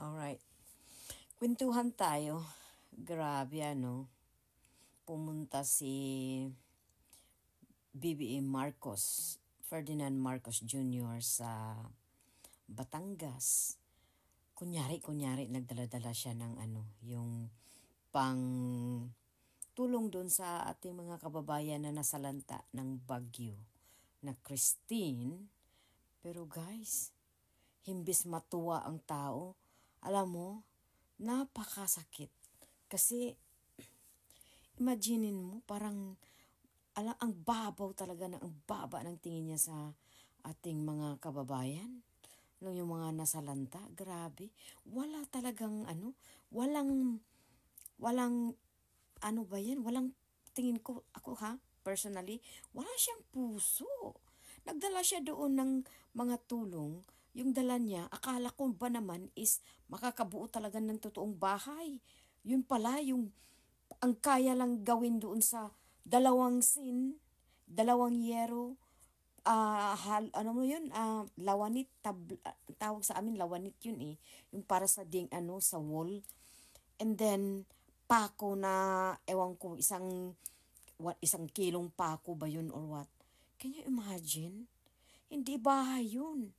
Alright. Kwentuhan tayo. Grabe ano. Pumunta si BBM Marcos, Ferdinand Marcos Jr. sa Batangas. Kunyari, nagdala-dala siya ng yung pang tulong doon sa ating mga kababayan na nasalanta ng bagyo na Christine. Pero guys, himbis matuwa ang tao, alam mo, napakasakit. Kasi, imaginin mo, parang, ang babaw talaga, ang baba ng tingin niya sa ating mga kababayan. Yung mga nasalanta, grabe. Wala talagang, walang, ba yan? Walang, tingin ko, ako personally, wala siyang puso. Nagdala siya doon ng mga tulong. Yung dala niya, akala ko ba naman is makakabuo talaga ng totoong bahay. Yun pala, ang kaya lang gawin doon sa 2 dalawang yero, lawanit, tawag sa amin, lawanit yun eh. Yung para sa sa wall. And then, pako na, ewan ko, isang kilong pako ba yun or what? Can you imagine? Hindi bahay yun.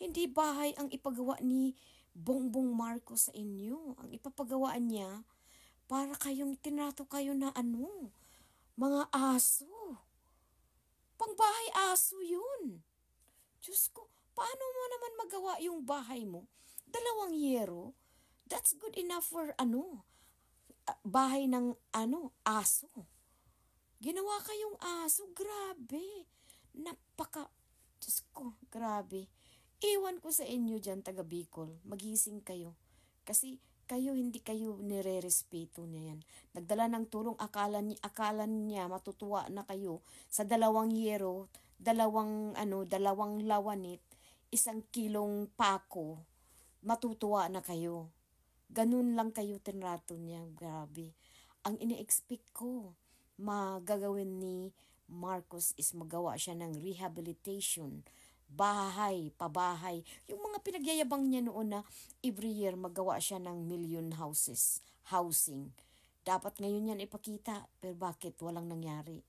Hindi bahay ang ipagawa ni Bongbong Marcos sa inyo. Ang ipapagawaan niya, para kayong tinato kayo na mga aso. Pangbahay aso yun. Diyos ko, paano mo naman magawa yung bahay mo? 2 yero, that's good enough for bahay ng aso. Ginawa kayong aso, grabe. Diyos ko, grabe. Iwan ko sa inyo dyan, taga Bicol. Magising kayo. Kasi hindi kayo nire-respeto niya yan. Nagdala ng tulong, akala niya matutuwa na kayo sa 2 yero, 2 lawanit, 1 kilong pako, matutuwa na kayo. Ganun lang kayo tinrato niya. Grabe. Ang ini-expect ko, magagawin ni Marcos is magawa siya ng rehabilitation, pabahay. Yung mga pinagyayabang niya noon na every year magawa siya ng million housing. Dapat ngayon yan ipakita, pero bakit walang nangyari?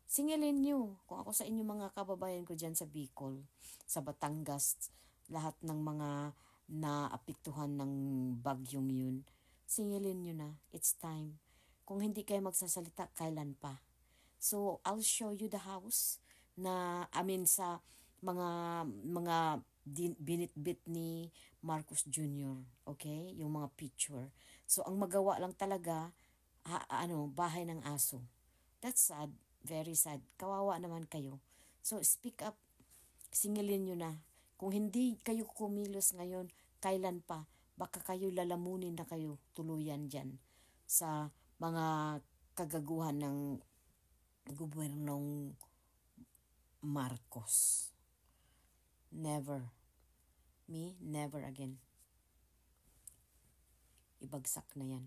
Singilin niyo, kung ako sa inyo mga kababayan ko dyan sa Bicol, sa Batangas, lahat ng mga naapektuhan ng bagyong yun, singilin niyo na, it's time. Kung hindi kayo magsasalita, kailan pa? So, I'll show you the house sa mga binitbit ni Marcos Jr. Okay? Yung mga picture. So, ang magawa lang talaga, bahay ng aso. That's sad. Very sad. Kawawa naman kayo. So, speak up. Singilin nyo na. Kung hindi kayo kumilos ngayon, kailan pa? Baka kayo lalamunin na kayo tuluyan dyan sa mga kagaguhan ng gobernong Marcos. Never. Me, never again. Ibagsak na yan.